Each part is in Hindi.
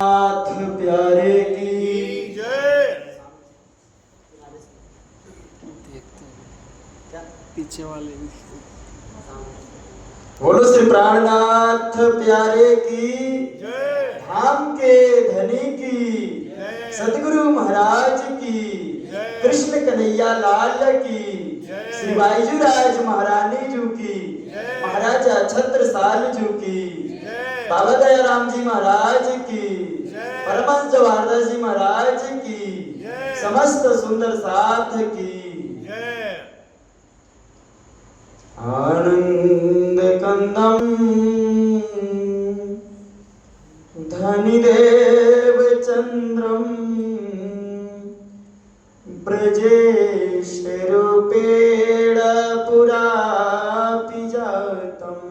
नाथ प्यारे की जय। पीछे वाले बोलो श्री प्राणनाथ प्यारे की जय। धाम के धनी की जय। सदगुरु महाराज की जय। कृष्ण कन्हैया लाल की जय। श्री बाईजूराज महारानी जू की जय। महाराजा छत्रसाल जू की जय। बाबा दयाराम जी महाराज की जय। परमहंस जवाहरदास जी महाराज की जय। समस्त सुंदर साथ की जय। आनंद कंदम धनिदेव चंद्रम ब्रजेश रूपेण पुरापि जातम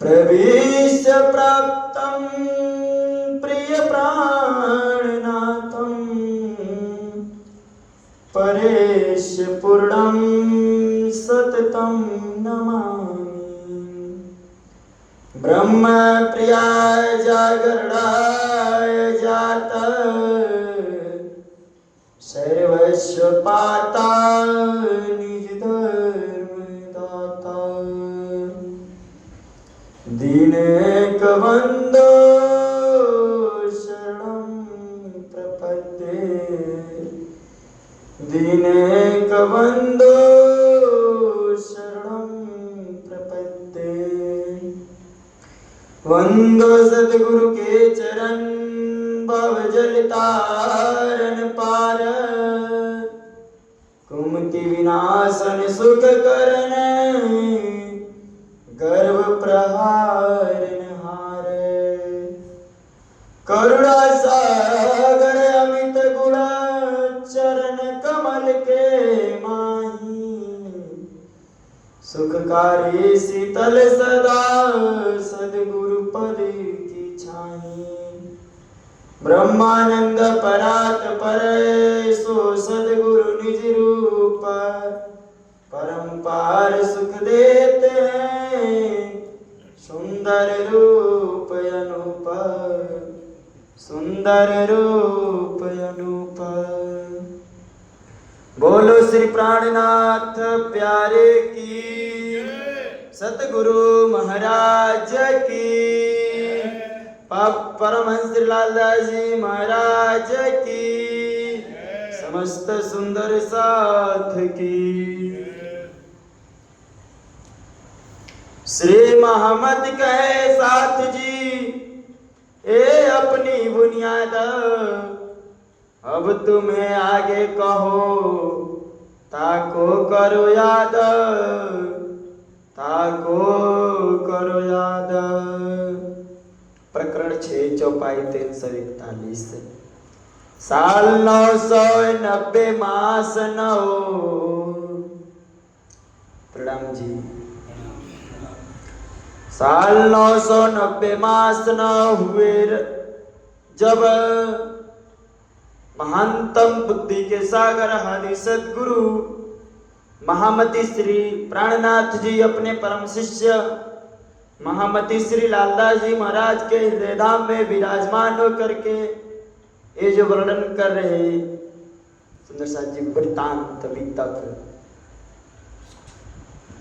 प्रवेश प्राप्तं प्रिय प्राणनाथं परेश पूर्णं सततं नमामि ब्रह्म प्रियाय जागरणाय जात सर्वस्व पाता निज धर्म दाता दीनेक बंदो शरणं प्रपद्ये दीनेक बंदो शरणं प्रपद्ये वंदो सद्गुरु के चरण भव जल तारन पार कुमति विनाशन सुख करन गर्व प्रहारन हार करुणा सागर अमित गुणा चरण कमल के माही सुखकारी शीतल सदा सद्गुरु पद की छाई ब्रह्मानंद परात पर सो सद्गुरु निज रूप परम्पार सुख देते हैं सुंदर रूप अनूप सुंदर रूप अनूप बोलो श्री प्राणनाथ प्यारे की सतगुरु महाराज की परमहंस श्री लालदास जी महाराज की समस्त सुंदर साथ की श्री महमद कहे साथ जी ए अपनी बुनियाद अब तुम्हें आगे कहो ताको करो याद ताको करो याद प्रकरण 6 चौपाई 341 साल 990 मास 9 प्रणाम जी साल 990 मास 9 हुए जब महानतम बुद्धि के सागर हरि सद्गुरु महामती श्री प्राणनाथ जी अपने परम शिष्य महामती श्री लालदास जी महाराज के हृदय धाम में विराजमान होकर के ये जो वर्णन कर रहे सुंदर साथ जी वृत्तांत अभी तक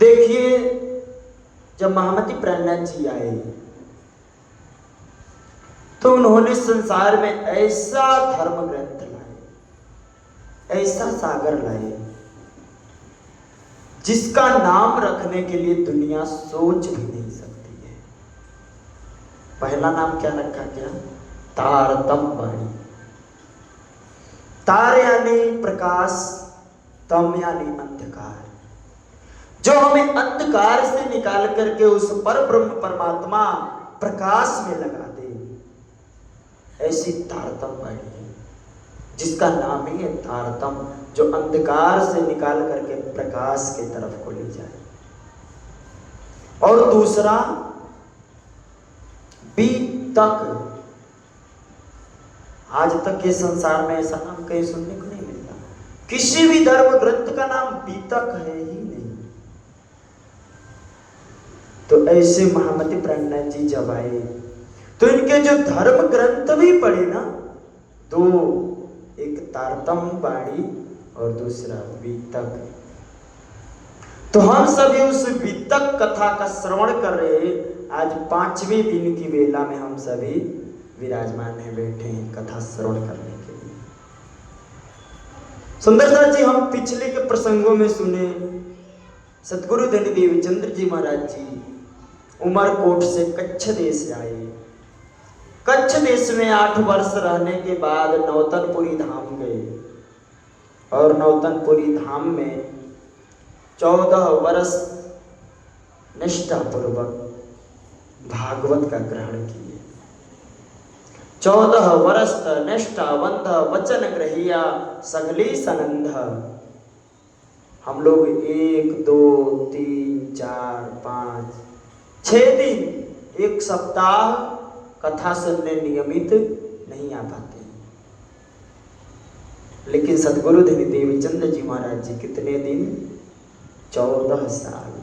देखिए जब महामती प्राणनाथ जी आए तो उन्होंने संसार में ऐसा धर्म ग्रंथ लाए ऐसा सागर लाए जिसका नाम रखने के लिए दुनिया सोच भी नहीं सकती है। पहला नाम क्या रखा गया? तारतम वाणी। तार यानी प्रकाश, तम यानी अंधकार, जो हमें अंधकार से निकाल करके उस पर ब्रह्म परमात्मा प्रकाश में लगा दे, ऐसी तारतम वाणी है जिसका नाम ही है तारतम, जो अंधकार से निकाल करके प्रकाश की तरफ को ले जाए। और दूसरा बीतक। आज तक के संसार में ऐसा नाम कहीं सुनने को नहीं मिलता, किसी भी धर्म ग्रंथ का नाम बीतक है ही नहीं। तो ऐसे महामती प्राणनाथ जी जब आए तो इनके जो धर्म ग्रंथ भी पढ़े ना, दो, एक तारतम बाणी और दूसरा वितक। तो हम सभी उस वितक कथा का श्रवण कर रहे हैं। आज 5वें दिन की वेला में हम सभी विराजमान है, बैठे हैं कथा श्रवण करने के लिए। सुंदरदास जी हम पिछले के प्रसंगों में सुने, सतगुरु धनी देवचंद्र जी महाराज जी उमरकोट से कच्छ देश आए। कच्छ देश में 8 वर्ष रहने के बाद नौतनपुरी धाम गए और नौतनपुरी धाम में 14 वर्ष निष्ठापूर्वक भागवत का ग्रहण किए। 14 वर्ष निष्ठावंत वचन ग्रहिया सगली सनंद। हम लोग 1 2 3 4 5 6 दिन, एक सप्ताह कथा सुनने नियमित नहीं आ पाते, लेकिन सदगुरु धनी देवचंद्र जी महाराज जी कितने दिन, 14 साल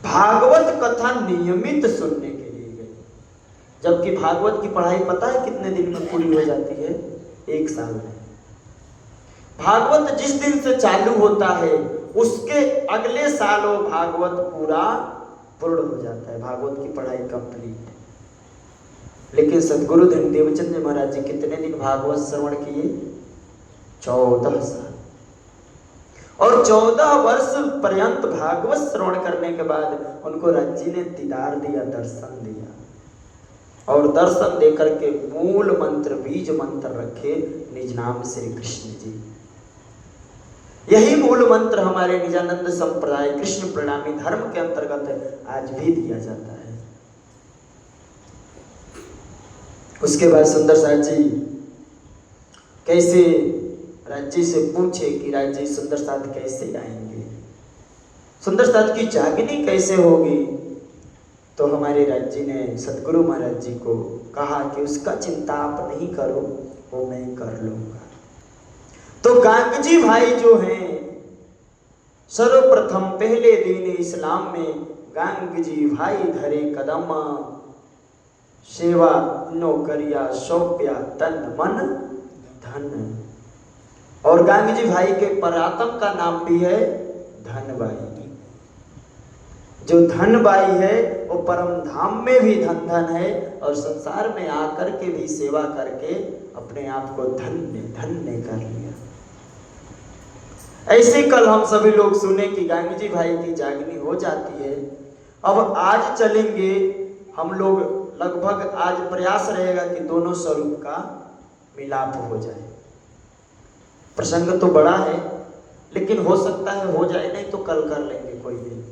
भागवत कथा नियमित सुनने के लिए गए। जबकि भागवत की पढ़ाई पता है कितने दिन में पूरी हो जाती है? 1 साल में। भागवत जिस दिन से चालू होता है उसके अगले साल वो भागवत पूर्ण हो जाता है, भागवत की पढ़ाई कंप्लीट। लेकिन सदगुरु धनी देवचंद्र महाराज जी कितने दिन भागवत श्रवण किए? 14 साल। और 14 वर्ष पर्यंत भागवत श्रवण करने के बाद उनको राज्य ने दीदार दिया, दर्शन दिया। और दर्शन देकर के मूल मंत्र, बीज मंत्र रखे, निज नाम श्री कृष्ण जी। यही मूल मंत्र हमारे निजानंद संप्रदाय कृष्ण प्रणामी धर्म के अंतर्गत आज भी दिया जाता है। उसके बाद सुंदर साथ जी कैसे राज्य से पूछे कि राज्य सुंदर साथ कैसे आएंगे, सुंदर साथ की जागनी कैसे होगी? तो हमारे राज्य ने सतगुरु महाराज जी को कहा कि उसका चिंता आप नहीं करो, वो मैं कर लूंगा। तो गांगजी भाई जो हैं, सर्वप्रथम पहले दिन इस्लाम में गांगजी भाई धरे कदम, सेवा नौकरिया सौंप्या तन मन धन। और गांगजी भाई के परातम का नाम भी है धनबाई। जो धनबाई है वो परम धाम में भी धन धन है और संसार में आकर के भी सेवा करके अपने आप को धन्य धन्य कर लिया। ऐसे कल हम सभी लोग सुने कि गांगजी भाई की जागनी हो जाती है। अब आज चलेंगे हम लोग, लगभग आज प्रयास रहेगा कि दोनों स्वरूप का मिलाप हो जाए। प्रसंग तो बड़ा है लेकिन हो सकता है हो जाए, नहीं तो कल कर लेंगे कोई दिन।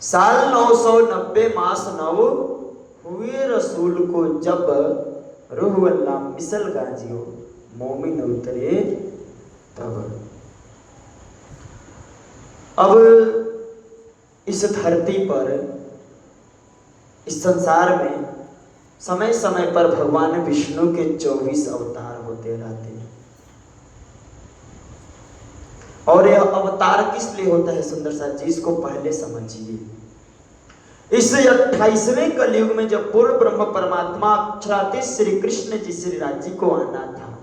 साल 990 मास 9 हुए रसूल को जब रूह अल्लाह मिसल गाजियो मोमिन उतरे तब। अब इस धरती पर, इस संसार में समय समय पर भगवान विष्णु के 24 अवतार होते रहते हैं। और यह अवतार किस लिए होता है सुंदर साथ जी, इसको पहले समझिए। इस 28वें कलयुग में जब पूर्ण ब्रह्म परमात्मा अक्षरातीत श्री कृष्ण जी श्री राज जी को आना था,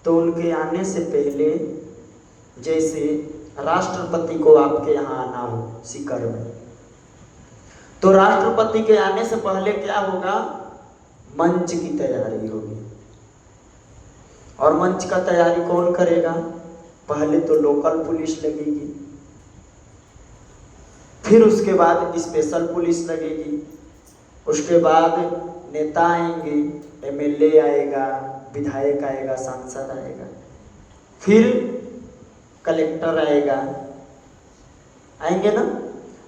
तो उनके आने से पहले जैसे राष्ट्रपति को आपके यहाँ आना हो सीकर में, तो राष्ट्रपति के आने से पहले क्या होगा? मंच की तैयारी होगी। और मंच का तैयारी कौन करेगा? पहले तो लोकल पुलिस लगेगी, फिर उसके बाद स्पेशल पुलिस लगेगी, उसके बाद नेता आएंगे, एमएलए आएगा, विधायक आएगा, सांसद आएगा, फिर कलेक्टर आएगा, आएंगे ना।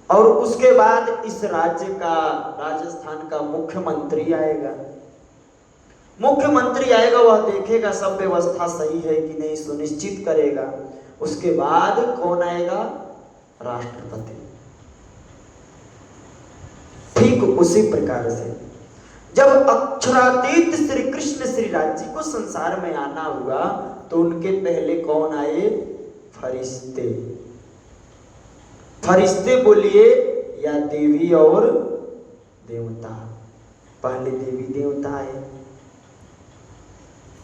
और उसके बाद इस राज्य का, राजस्थान का मुख्यमंत्री आएगा। मुख्यमंत्री आएगा, वह देखेगा सब व्यवस्था सही है कि नहीं, सुनिश्चित करेगा। उसके बाद कौन आएगा? राष्ट्रपति। ठीक उसी प्रकार से जब अक्षरातीत श्री कृष्ण श्री राज जी को संसार में आना हुआ, तो उनके पहले कौन आए? फरिश्ते। फरिश्ते बोलिए या देवी और देवता। पहले देवी देवता आए,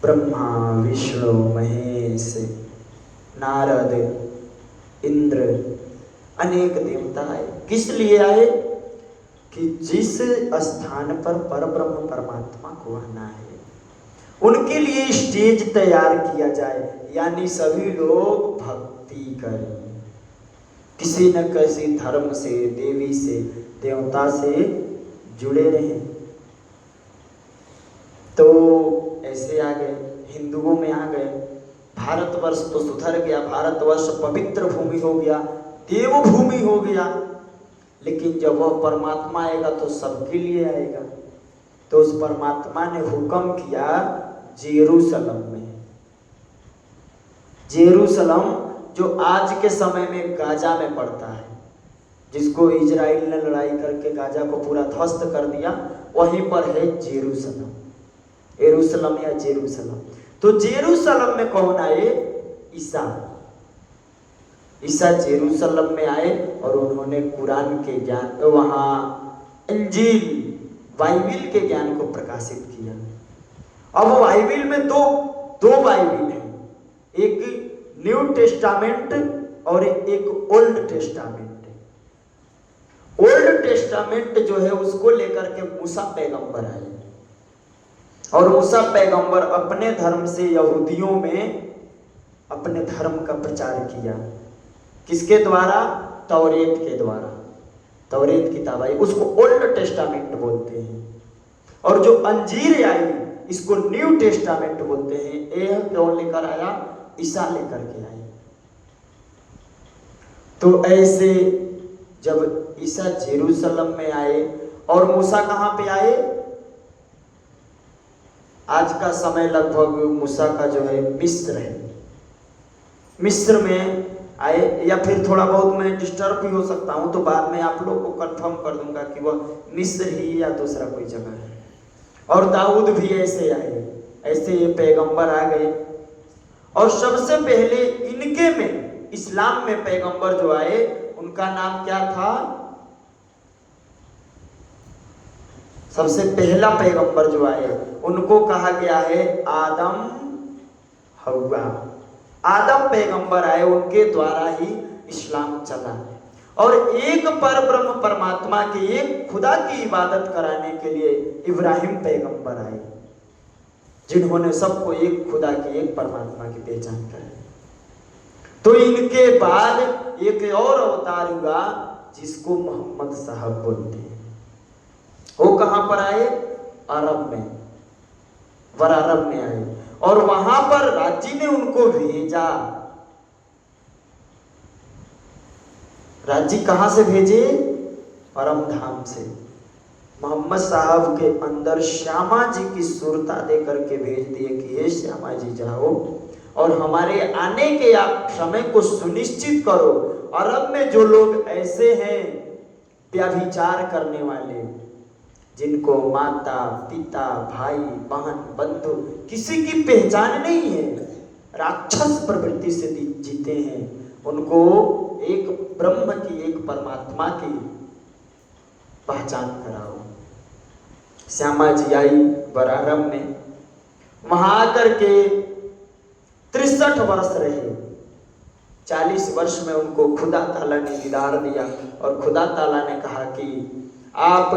ब्रह्मा विष्णु महेश नारद इंद्र, अनेक देवता आए। किस लिए आए? कि जिस स्थान पर परब्रह्म परमात्मा को आना है उनके लिए स्टेज तैयार किया जाए, यानी सभी लोग भक्ति करें, किसी न किसी धर्म से, देवी से, देवता से जुड़े रहें। तो ऐसे आ गए, हिंदुओं में आ गए। भारतवर्ष तो सुधर गया, भारतवर्ष पवित्र भूमि हो गया, देव भूमि हो गया। लेकिन जब वह परमात्मा आएगा तो सबके लिए आएगा। तो उस परमात्मा ने हुक्म किया जेरूशलम में, जेरूशलम जो आज के समय में गाजा में पड़ता है, जिसको इजराइल ने लड़ाई करके गाजा को पूरा ध्वस्त कर दिया, वहीं पर है जेरूशलम, यरूशलेम या जेरूशलम। तो जेरूशलम में कौन आए? ईसा। ईसा जेरूशलम में आए और उन्होंने कुरान के ज्ञान, वहाँ इंजील बाइबिल के ज्ञान को प्रकाशित किया। अब बाइबिल में दो बाइबिल है, एक न्यू टेस्टामेंट और एक ओल्ड टेस्टामेंट। ओल्ड टेस्टामेंट जो है उसको लेकर के मूसा पैगंबर आए और मूसा पैगंबर अपने धर्म से यहूदियों में अपने धर्म का प्रचार किया। किसके द्वारा? तौरेत के द्वारा। तौरेत किताब आई, उसको ओल्ड टेस्टामेंट बोलते हैं। और जो अंजीर आई इसको न्यू टेस्टामेंट बोलते हैं। यह कौन लेकर आया? ईसा लेकर के आए। तो ऐसे जब ईसा जेरूशलम में आए और मूसा कहां पे आए? आज का समय लगभग मूसा का जो है मिस्र है, मिस्र में आए। या फिर थोड़ा बहुत मैं डिस्टर्ब भी हो सकता हूं, तो बाद में आप लोग को कंफर्म कर दूंगा कि वह मिस्र ही या दूसरा कोई जगह है। और दाऊद भी ऐसे आए, ऐसे ये पैगंबर आ गए। और सबसे पहले इनके में, इस्लाम में पैगंबर जो आए उनका नाम क्या था? सबसे पहला पैगंबर जो आए उनको कहा गया है आदम हव्वा। आदम पैगंबर आए, उनके द्वारा ही इस्लाम चला। और एक परब्रह्म परमात्मा के, एक खुदा की इबादत कराने के लिए इब्राहिम पैगंबर आए, जिन्होंने सबको एक खुदा की, एक परमात्मा की पहचान कराई। तो इनके बाद एक और अवतार हुआ जिसको मोहम्मद साहब बोलते हैं। वो कहां पर आए? अरब में, वरारब में आए। और वहां पर राज्य ने उनको भेजा। राज्य कहां से भेजे? परम धाम से। मोहम्मद साहब के अंदर श्यामा जी की सुरता दे करके भेज दिए कि हे श्यामा जी जाओ और हमारे आने के आप समय को सुनिश्चित करो। अरब में जो लोग ऐसे हैं व्यभिचार करने वाले, जिनको माता पिता भाई बहन बंधु किसी की पहचान नहीं है, राक्षस प्रवृत्ति से जीते हैं, उनको एक ब्रह्म की, एक परमात्मा की पहचान कराओ। श्यामा जी आई बरारम में, वहां आकर के 63 वर्ष रहे। 40 वर्ष में उनको खुदा ताला ने दीदार दिया और खुदा ताला ने कहा कि आप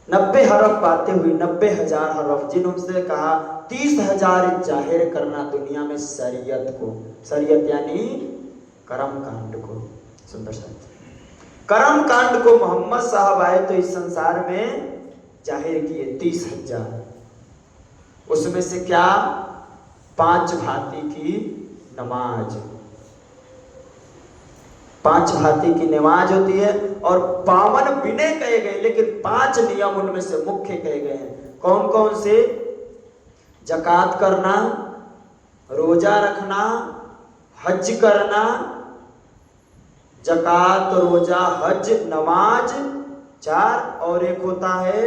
90 हरफ बातें हुई, 90,000 हरफ, जिन्होंने कहा 30,000 जाहिर करना दुनिया में शरीयत को, शरीयत यानी कर्म कांड को। सुंदर सा कर्म कांड को मोहम्मद साहब आए तो इस संसार में जाहिर किए 30,000। उसमें से क्या? 5 भांति की नमाज, 5 भांति की नमाज होती है और 52 विनय कहे गए, लेकिन 5 नियम उनमें से मुख्य कहे गए हैं। कौन कौन से? जकात करना, रोजा रखना, हज करना, जकात, रोजा, हज, नमाज 4, और एक होता है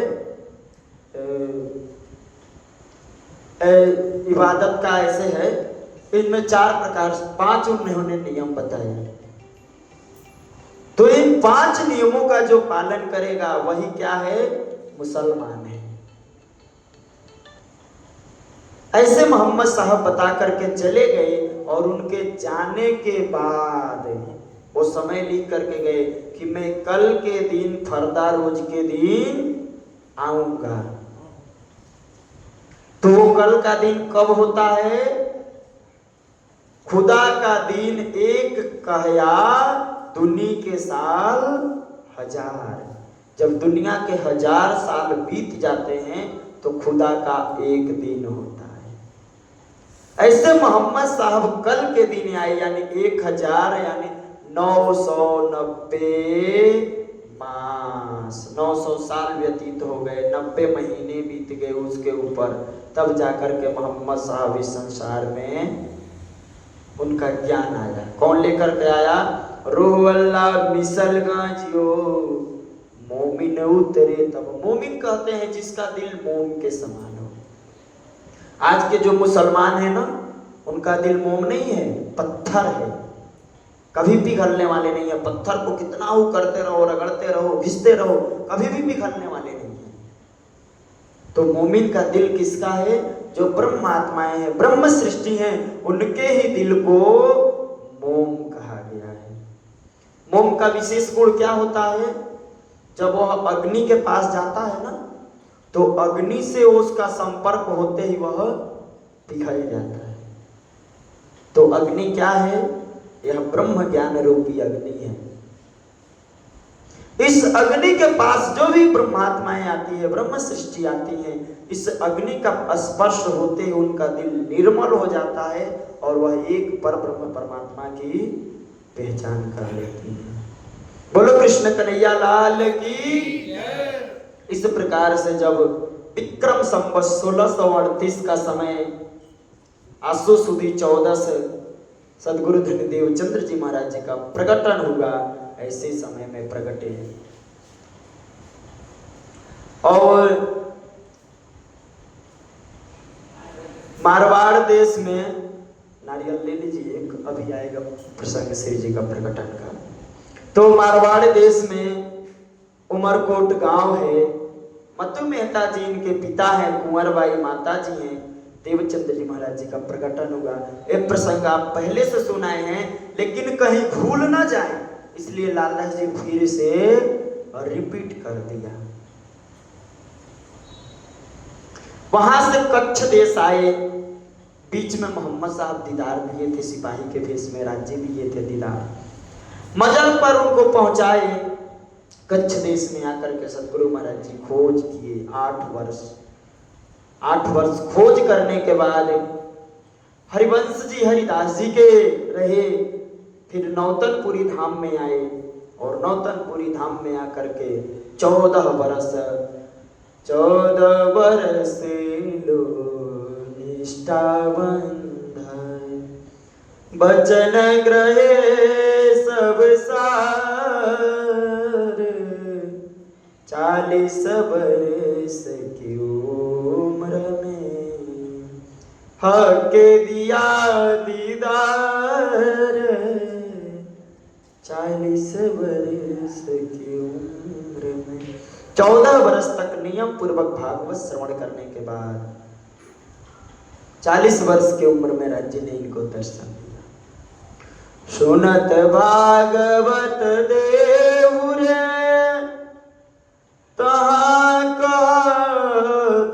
इबादत का, ऐसे है। इनमें 4 प्रकार, 5 उन्होंने नियम बताए। तो इन 5 नियमों का जो पालन करेगा वही क्या है? मुसलमान है। ऐसे मोहम्मद साहब बता करके चले गए और उनके जाने के बाद वो समय लिख करके गए कि मैं कल के दिन फरदा रोज के दिन आऊंगा। तो वो कल का दिन कब होता है? खुदा का दिन एक कहया दुनी के साल 1000। जब दुनिया के 1000 साल बीत जाते हैं तो खुदा का एक दिन होता है। ऐसे मोहम्मद साहब कल के दिन आए, यानी 1000 यानी 990 मास, 900 साल व्यतीत हो गए, 90 महीने बीत गए उसके ऊपर, तब जाकर के मोहम्मद साहब इस संसार में उनका ज्ञान आया। कौन लेकर के आया? रूह अल्लाह मिसल गाजियो मोमिन उतरे तब। मोमिन कहते हैं जिसका दिल मोम के समान हो। आज के जो मुसलमान है ना, उनका दिल मोम नहीं है, पत्थर है, कभी पिघलने वाले नहीं है। पत्थर को कितना हो करते रहो, रगड़ते रहो, घिसते रहो, कभी भी पिघलने वाले नहीं है। तो मोमिन का दिल किसका है? जो ब्रह्म आत्माएं हैं, ब्रह्म सृष्टि हैं, उनके ही दिल को मोम कहा गया है। मोम का विशेष गुण क्या होता है? जब वह अग्नि के पास जाता है ना, तो अग्नि से उसका संपर्क होते ही वह पिघल जाता है। तो अग्नि क्या है? यह ब्रह्म ज्ञान रूपी अग्नि है। इस अग्नि के पास जो भी ब्रह्मात्माएं आती है, ब्रह्म सृष्टि आती है, इस अग्नि का स्पर्श होते ही उनका दिल निर्मल हो जाता है और वह एक पर ब्रह्म परमात्मा की पहचान कर लेती है। बोलो कृष्ण कन्हैया लाल की। इस प्रकार से जब विक्रम संवत 1638 का समय आसो सुदी 14 से सदगुरु धन्यदेव चंद्र जी महाराज जी का प्रकटन हुआ, ऐसे समय में प्रकटे। और मारवाड़ देश में, नारियल ले लीजिए, एक अभी आएगा प्रसंग श्री जी का प्रकटन का। तो मारवाड़ देश में उमरकोट गांव है, मत्तू मेहता जी इनके पिता हैं, कुंवरबाई माता जी हैं, देवचंद्र जी महाराज जी का प्रकटन हुआ। एक प्रसंग आप पहले से सुनाए हैं, लेकिन कहीं भूल ना जाए इसलिए लालदास जी फिर से रिपीट कर दिया। वहां से कच्छ देश आए, बीच में मोहम्मद साहब दीदार दिए थे, सिपाही के भेष में राज्य दिए थे दीदार। मजल पर उनको पहुंचाए। कच्छ देश में आकर के सदगुरु महाराज जी खोज किए 8 वर्ष खोज करने के बाद हरिवंश जी हरिदास जी के रहे, फिर नौतनपुरी धाम में आए और नौतनपुरी धाम में आकर के 14 बरस लो निष्ठावंत बचन ग्रहे सब सार, 40 बरस की उम्र में हक दिया दीदार, 40 बरस की उम्र में। 14 वर्ष तक नियम पूर्वक भागवत श्रवण करने के बाद 40 वर्ष की उम्र में राज्य ने इनको दर्शन दिया। सुनत भागवत देव रे तहाँ का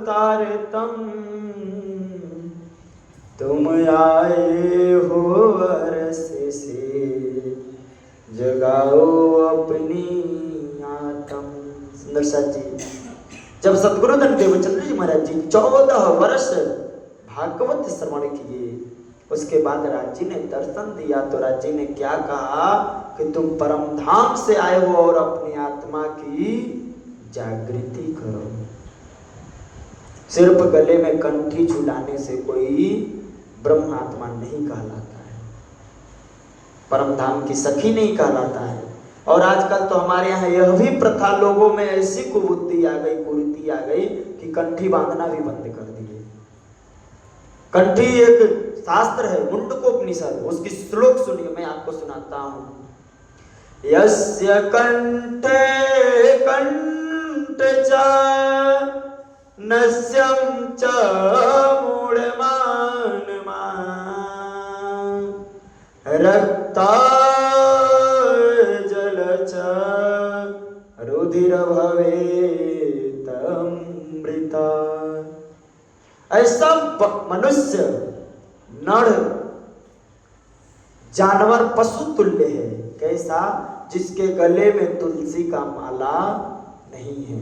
तारतम, तुम आए हो अरस से जगाओ अपनी आत्म। सुंदर साथ जी, जब सदगुरु देवचंद्र जी महाराज जी 14 वर्ष भागवत श्रवण किए, उसके बाद राज्य ने दर्शन दिया तो राज्य ने क्या कहा कि तुम परम धाम से आए हो और अपनी आत्मा की जागृति करो। सिर्फ गले में कंठी झुलाने से कोई ब्रह्म आत्मा नहीं कहलाता है, परम धाम की सखी नहीं कहलाता है। और आजकल तो हमारे यहाँ यह भी प्रथा, लोगों में ऐसी कुबुद्धि आ गई, कुरीति आ गई कि कंठी बांधना भी बंद कर दिए। कंठी एक शास्त्र है, मुंडकोपनिषद, उसकी श्लोक सुनिए, मैं आपको सुनाता हूं। यस्य कंठे कंठ च नस्यं च मूढमानमा रक्ता जल च रुधिर भवेत अमृता। ऐसा मनुष्य नर जानवर पशु तुल्य है। कैसा? जिसके गले में तुलसी का माला नहीं है।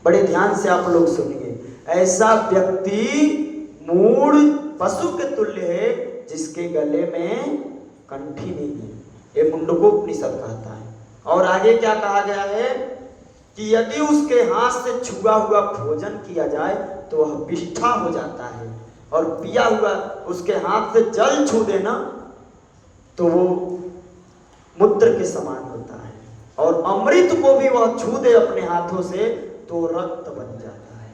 बड़े ध्यान से आप लोग सुनिए। ऐसा व्यक्ति मूढ़ पशु के तुल्य है जिसके गले में कंठी नहीं है। ये मुंडकोपनिषद कहता है। और आगे क्या कहा गया है कि यदि उसके हाथ से छुआ हुआ भोजन किया जाए तो वह विष्ठा हो जाता है, और पिया हुआ उसके हाथ से जल छू देना तो वो मूत्र के समान होता है, और अमृत को भी वह छू दे अपने हाथों से तो रक्त बन जाता है।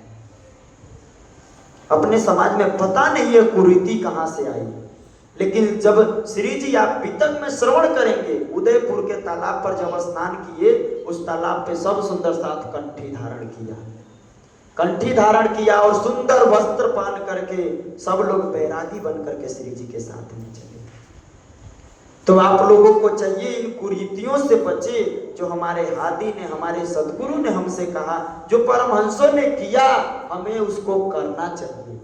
अपने समाज में पता नहीं है कुरीति कहां से आई, लेकिन जब श्री जी आप पितक में श्रवण करेंगे, उदयपुर के तालाब पर जब स्नान किए, उस तालाब पे सब सुंदर साथ कंठी धारण किया, कंठी धारण किया और सुंदर वस्त्र पहन करके सब लोग बैरागी बन करके श्री जी के साथ में चले। तो आप लोगों को चाहिए इन कुरीतियों से बचे जो हमारे हादी ने, हमारे सदगुरु ने हमसे कहा, जो परमहंसों ने किया हमें उसको करना चाहिए।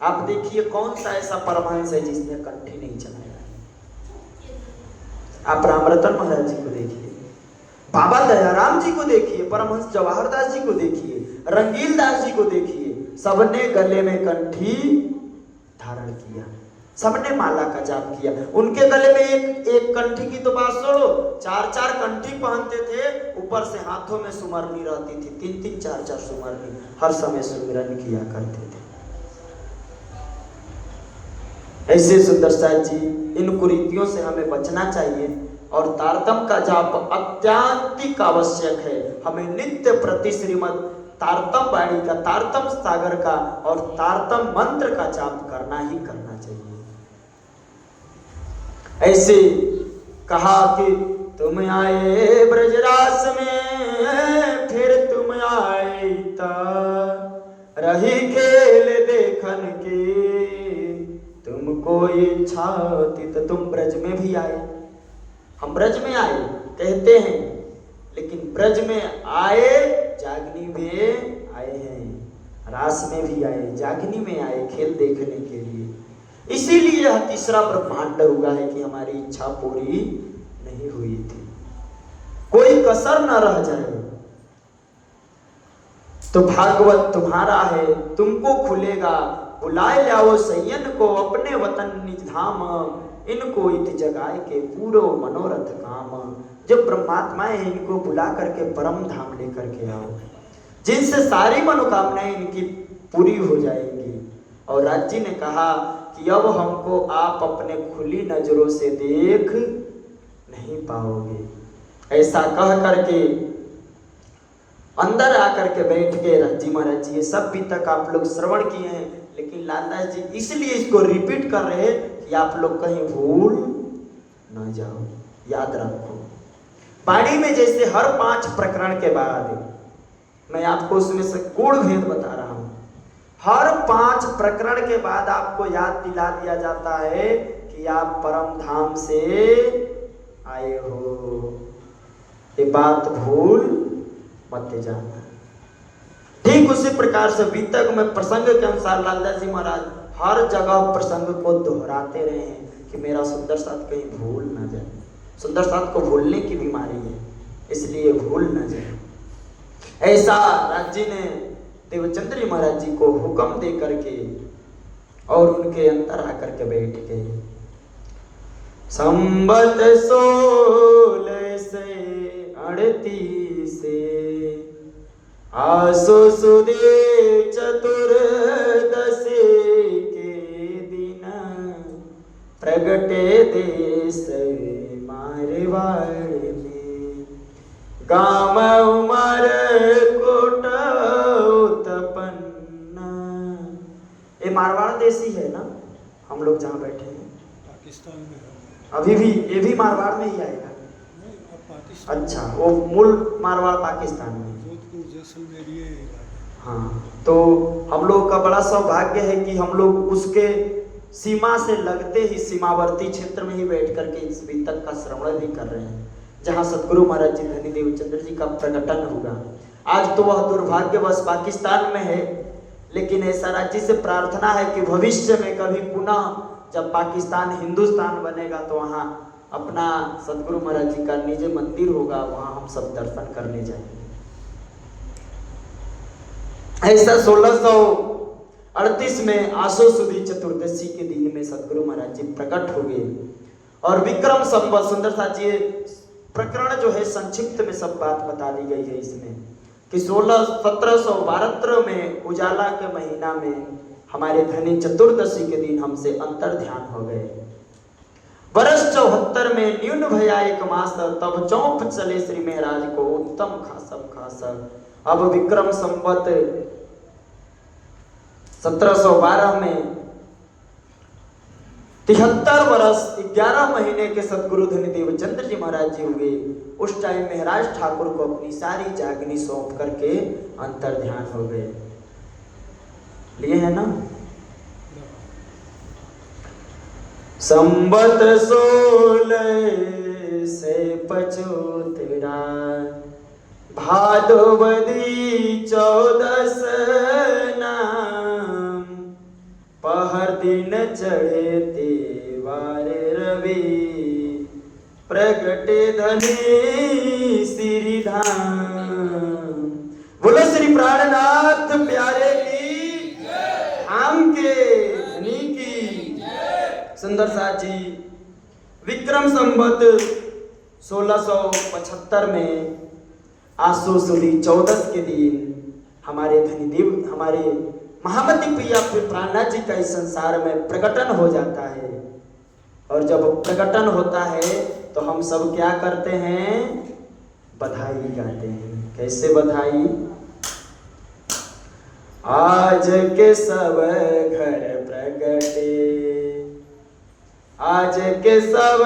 आप देखिए कौन सा ऐसा परमहंस है जिसने कंठी नहीं चलाया। आप रामरतन महाराज जी को देखिए, बाबा दयाराम जी को देखिए, परमहंस जवाहर दास जी को देखिए, रंगील दास जी को देखिए, सबने गले में कंठी धारण किया, सबने माला का जाप किया। उनके गले में एक कंठी की तो बात छोड़ो, 4-4 कंठी पहनते थे, ऊपर से हाथों में सुमरनी रहती थी, 3-3 4-4 सुमरनी हर समय सुमिरन किया करते थे। ऐसे सुंदर साथ जी, इन कुरीतियों से हमें बचना चाहिए, और तारतम का जाप अत्यांतिक आवश्यक है। हमें नित्य प्रति श्रीमद तारतम वाणी का, तारतम सागर का और तारतम मंत्र का जाप करना ही करना चाहिए। ऐसे कहा कि तुम आए ब्रजरास में, फिर तुम आए रही खेल देखन के, तुमको इच्छा थी तो तुम ब्रज में भी आए। हम ब्रज में आए कहते हैं, लेकिन ब्रज में आए जागनी में आए हैं, रास में भी आए, जागनी में आए, खेल देखने के लिए। इसीलिए यह तीसरा ब्रह्मांड हुआ है कि हमारी इच्छा पूरी नहीं हुई थी, कोई कसर न रह जाए। तो भागवत तुम्हारा है, तुमको खुलेगा, बुलाए लाओ सैयन को अपने वतन निज धाम, इनको इत जगाए के पूरो मनोरथ काम। जब ब्रह्मात्माएं हैं, इनको बुला करके परम धाम लेकर के आओ, जिनसे सारी मनोकामनाएं इनकी पूरी हो जाएंगी। और राज जी ने कहा कि अब हमको आप अपने खुली नजरों से देख नहीं पाओगे। ऐसा कह करके अंदर आकर के बैठ के राज जी महाराज जी, ये सब भी तक आप लोग श्रवण किए हैं, लेकिन लालदास जी इसलिए इसको रिपीट कर रहे हैं कि आप लोग कहीं भूल ना जाओ, याद रखो। वाणी में जैसे हर 5 प्रकरण के बाद मैं आपको उसमें से गूढ़ भेद बता रहा हूं, हर 5 प्रकरण के बाद आपको याद दिला दिया जाता है कि आप परम धाम से आए हो, ये बात भूल मत जाना। ठीक उसी प्रकार से वितक में प्रसंग के अनुसार लालदास जी महाराज हर जगह प्रसंग को दोहराते रहे हैं कि मेरा सुंदर साथ कहीं भूल ना जाए। सुंदर साथ को भूलने की बीमारी है, इसलिए भूल ना जाए। ऐसा राज जी ने देवचंद्र जी महाराज जी को हुक्म दे करके और उनके अंदर आकर के बैठ गए। संबत 1638 आसो सुदे चतुर्दशी के दिन, प्रगटे देश मारवाड़ में, गाम उमर कोट उत्पन्न। ये मारवाड़ देशी है ना, हम लोग जहाँ बैठे हैं पाकिस्तान में अभी भी, ये भी मारवाड़ में ही आएगा। पाकिस्तान, अच्छा, वो मूल मारवाड़ पाकिस्तान में। जोधपुर जैसलमेर ये इलाका। हाँ, तो हम लोग का बड़ा सौभाग्य है कि हम लोग उसके सीमा से लगते ही सीमावर्ती क्षेत्र में ही बैठ करके इस बीतक का श्रवण भी कर रहे हैं, जहाँ सतगुरु महाराज जी धनी देवचंद्र जी का प्रकटन होगा। आज तो वह दुर्भाग्यवश पाकिस्तान में है, लेकिन ऐसा राज्य से प्रार्थना है कि भविष्य में कभी पुनः जब पाकिस्तान हिंदुस्तान बनेगा तो वहाँ अपना सतगुरु महाराज जी का निज मंदिर होगा, वहाँ हम सब दर्शन करने जाएंगे। ऐसा 1638 में आसो सुदी चतुर्दशी के दिन में सतगुरु महाराज जी प्रकट हो गए और विक्रम संवत, सुंदर सा जी प्रकरण जो है संक्षिप्त में सब बात बता दी गई है इसमें कि 1712 में उजाला के महीना में हमारे धनी चतुर्दशी के दिन हमसे अंतर ध्यान हो गए। वर्ष 74 में न्यून भया 1 मास, तब चौप चले श्री महाराज को उत्तम खासम खास। अब विक्रम संवत 1712 में 73 वर्ष 11 महीने के सतगुरु धनी देवचंद्र जी महाराज जी हुए। उस टाइम महाराज ठाकुर को अपनी सारी जागनी सौंप करके अंतर ध्यान हो गए। लिए है ना। संवत 16 से 75 भादोवदी 14 नाम, पहर दिन चढ़े तेवार रवि, प्रगटे धनी श्री धाम। बोलो श्री प्राणनाथ प्यारे की, हम के धनी की। सुंदर सा जी विक्रम संवत 1675 में आसो सुदी 14 के दिन हमारे धनी देव, हमारे महामती प्रिया प्राणनाथ जी का इस संसार में प्रकटन हो जाता है। और जब प्रकटन होता है तो हम सब क्या करते हैं, बधाई गाते हैं। कैसे बधाई? आज के सब घर प्रगटे, आज के सब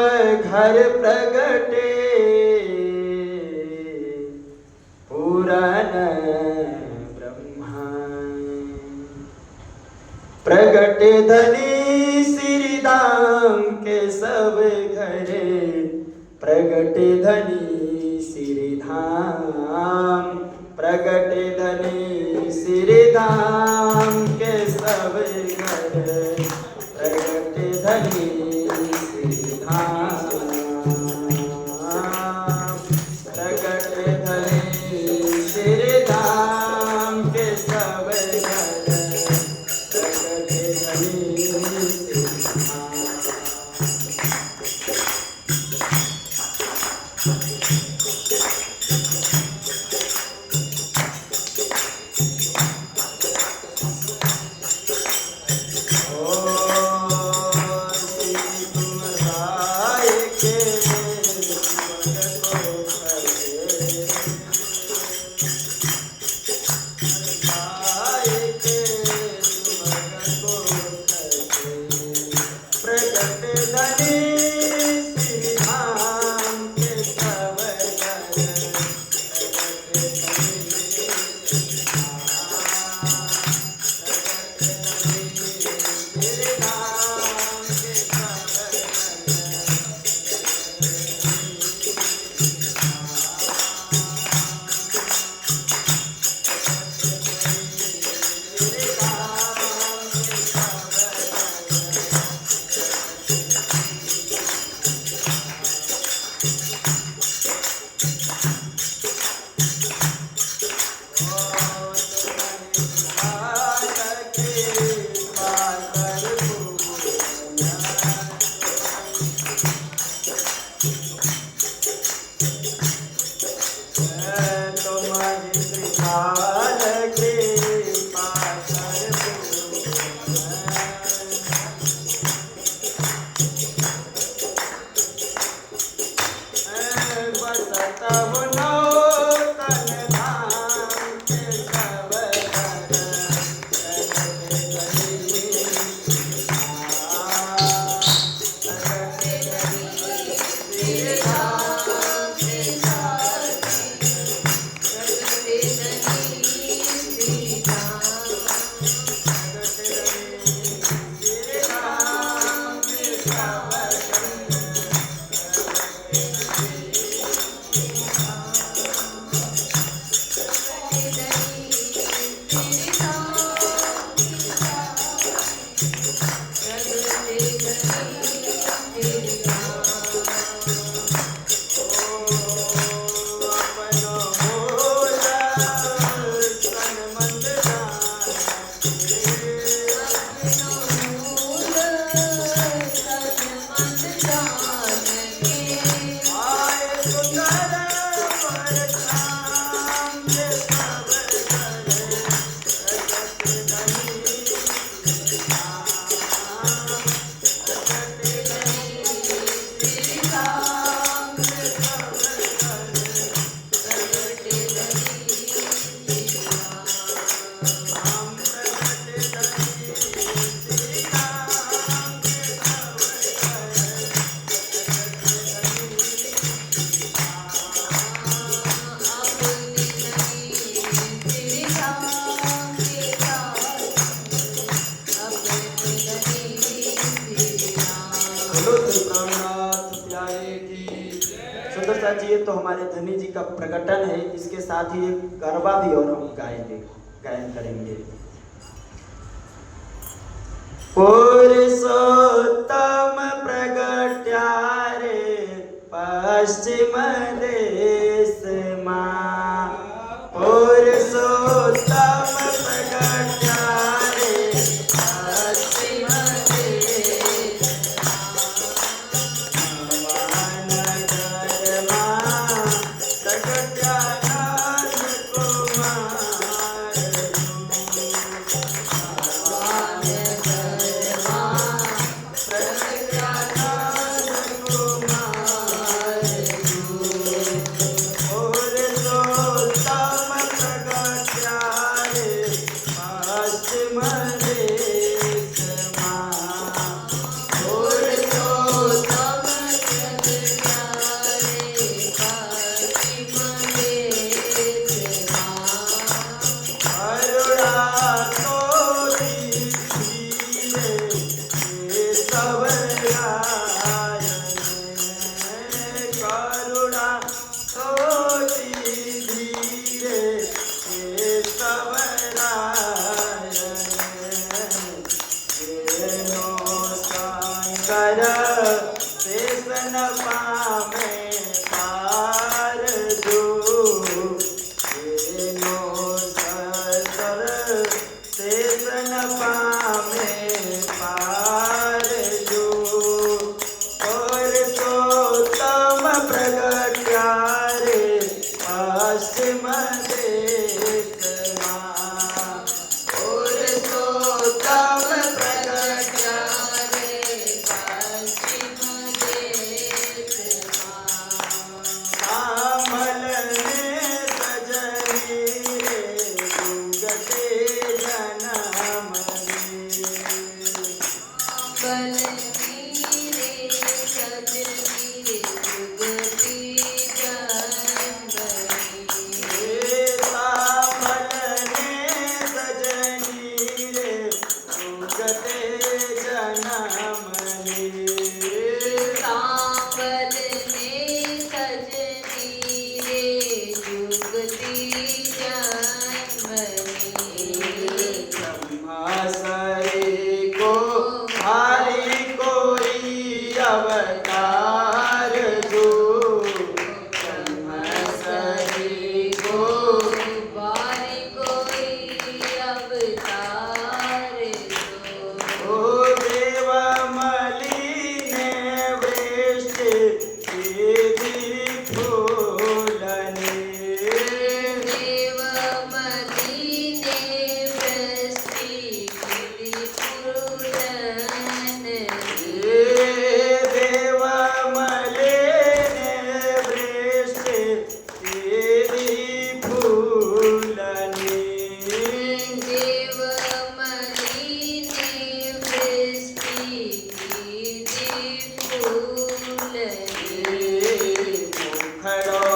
घर प्रगटे, पुराण ब्रह्मा प्रगटे धनी श्री धाम के सब घर, प्रगटे धनी श्री धाम, प्रगटे धनी श्री धाम के सब घर, प्रगटे धनी श्री धाम, प्रगटे धनी श्री धाम के सब घर, प्रगटे धनी श्री धाम। जी ये तो हमारे धनी जी का प्रकटन है, इसके साथ ही एक गरबा भी और हम गायन करेंगे। पुरुषोत्तम प्रगट्या रे पश्चिम देश मां, पुरुषोत्तम प्रगट्या रे पश्चिम देश भगवान धर्मा प्रगट्या नाथ कुमार भगवान धर्मा प्रगट्या नाथ कुमार पुरुषोत्तम प्रगट्या रे पश्चिम देश मां, पुरुषोत्तम प्रगट्या रे पश्चिम देश मां, करुणा को दीजिए ये सब करुणा तो दीजिए ये सब शंकर शेषन पामे पार जो, शंकर शेषन पामे पार जो, पुरुषोत्तम प्रगट्या रे पश्चिम देश मां, पुरुषोत्तम प्रगट्या रे पश्चिम देश मां, श्यामल ने सजनी रे जुगते जनमनी, अवतार जो, ब्रह्मसरी को बारी कोई अवतार जो, ओ देवमली ने वृष्टि की फूलने, देवमली ने वृष्टि की फूलन, देवमले ने वृष्टि की फूलने, देवमली ने वृष्टि की फूलन, मुखड़ो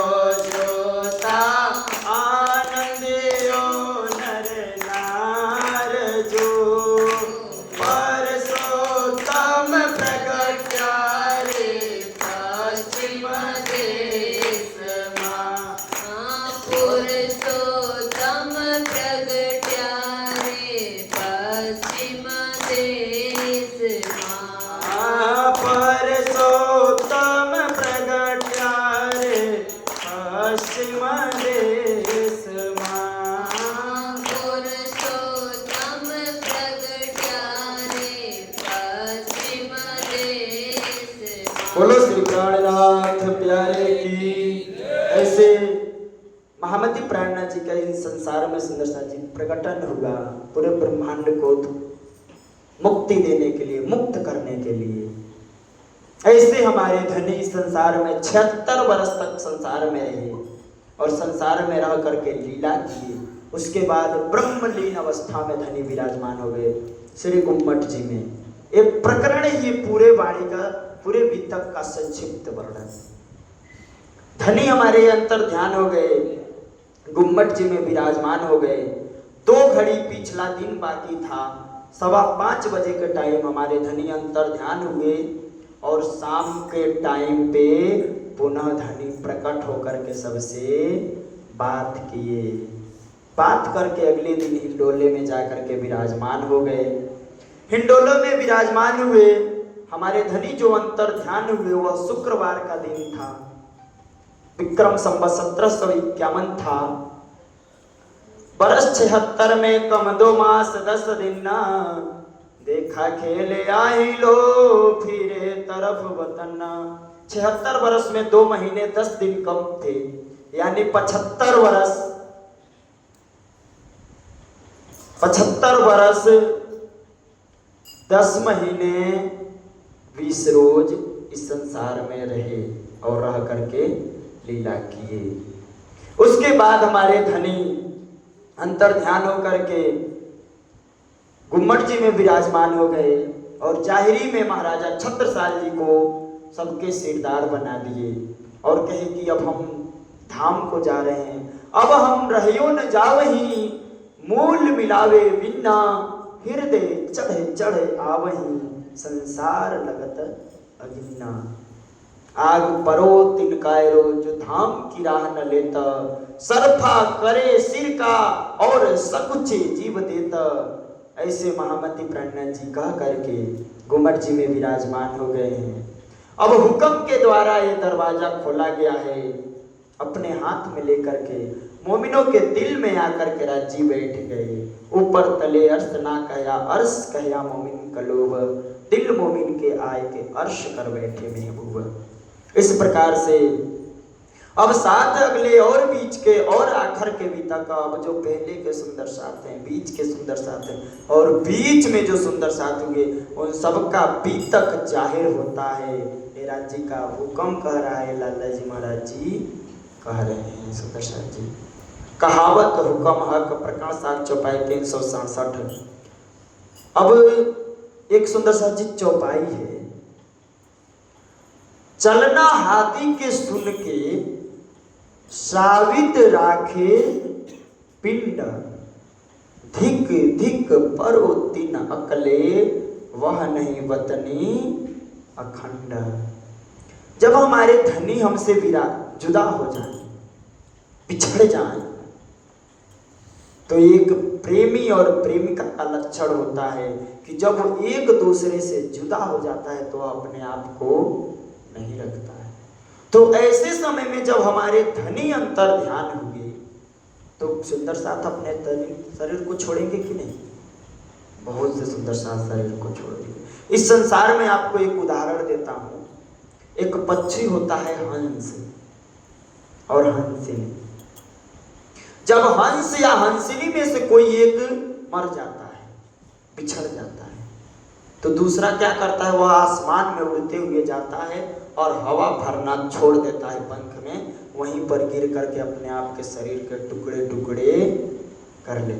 जोता आनंदियो नर नार जो, पुरुषोत्तम प्रगट्या रे पश्चिम देश मां, पुरुषोत्तम प्रगट्या रे पश्चिम देश मां, पुरुषोत्तम प्रगट्या रे पश्चिम देश मां, पुरुषोत्तम प्रगट्या रे पश्चिम देश मां। बोलो श्री प्राणनाथ प्यारे की। ऐसे महामती प्राणनाथ जी का इस संसार में सुंदर सा जी प्रकटन हुआ, पूरे ब्रह्मांड को मुक्ति देने के लिए, मुक्त करने के लिए। ऐसे हमारे धनी इस संसार में 76 वर्ष तक संसार में रहे और संसार में रह करके लीला किए। उसके बाद ब्रह्मलीन अवस्था में धनी विराजमान हो गए श्री गुम्मट जी में। ये प्रकरण ही पूरे वाणी का, पूरे वितक का संक्षिप्त वर्णन। धनी हमारे अंतर ध्यान हो गए, गुम्मट जी में विराजमान हो गए। 2 घड़ी पिछला दिन बाकी था, 5:15 बजे के टाइम हमारे धनी अंतर ध्यान हुए और शाम के टाइम पे पुनः धनी प्रकट होकर के सबसे बात किए। बात करके अगले दिन हिंडोले में जाकर के विराजमान हो गए। हिंडोले में विराजमान हुए। हमारे धनी जो अंतर ध्यान हुए वह शुक्रवार का दिन था। विक्रम संवत 1751 था। बरस 76 में कम 2 मास 10 दिन ना देखा खेले आई लो फिरे तरफ वतन। 76 वर्ष में 2 महीने 10 दिन कम थे, यानी 75 वर्ष 10 महीने 20 रोज इस संसार में रहे और रह करके लीला किए। उसके बाद हमारे धनी अंतर ध्यान होकर के गुम्मट जी में विराजमान हो गए और जाहिरी में महाराजा छत्रसाल जी को सबके सिरदार बना दिए और कहे कि अब हम धाम को जा रहे हैं, अब हम रहियो न जावही मूल मिलावे बिन्ना हृदय चढ़े चढ़े आवही संसार लगत अगिन्ना। आग परो तिनकायरो जो धाम की राह न लेता, सरफा करे सिर का और सकुचे जीव देता। ऐसे महामती प्राणनाथ जी कह करके गुम्मट जी में विराजमान हो गए हैं। अब हुक्म के द्वारा ये दरवाजा खोला गया है। अपने हाथ में लेकर के मोमिनों के दिल में आकर के राजी बैठ गए। ऊपर तले अर्श ना कहया अर्श कहया मोमिन कलोब, दिल मोमिन के आय के अर्श कर बैठे महबूब। इस प्रकार से अब साथ अगले और बीच के और आखिर के भी तक, अब जो पहले के सुंदर साथ हैं, बीच के सुंदर साथ हैं और बीच में जो सुंदर साथ होंगे उन सबका बीतक जाहिर होता है। ये राज्य का हुक्म कह रहा है, लाला जी महाराज जी कह रहे हैं सुंदर साथ जी। कहावत हुक्म हक प्रकरण 7 चौपाई 367। अब एक सुंदर साथ जी चौपाई है। चलना हाथी के सुन के सावित राखे पिंड, धिक धिक परो तीन अकले वह नहीं वतनी अखंड। जब हमारे धनी हमसे जुदा हो जाए, पिछड़ जाए, तो एक प्रेमी और प्रेमिका का लक्षण होता है कि जब वो एक दूसरे से जुदा हो जाता है तो अपने आप को नहीं रखता है। तो ऐसे समय में जब हमारे धनी अंतर ध्यान होंगे तो सुंदर साथ अपने शरीर को छोड़ेंगे कि नहीं? बहुत से सुंदर साथ शरीर को छोड़ देंगे। इस संसार में आपको एक उदाहरण देता हूं। एक पक्षी होता है हंस और हंसिनी। जब हंस या हंसिनी में से कोई एक मर जाता है, बिछड़ जाता है, तो दूसरा क्या करता है? वह आसमान में उड़ते हुए जाता है और हवा भरना छोड़ देता है पंख में, वहीं पर गिर करके अपने आप के शरीर के टुकड़े टुकड़े कर लेता है।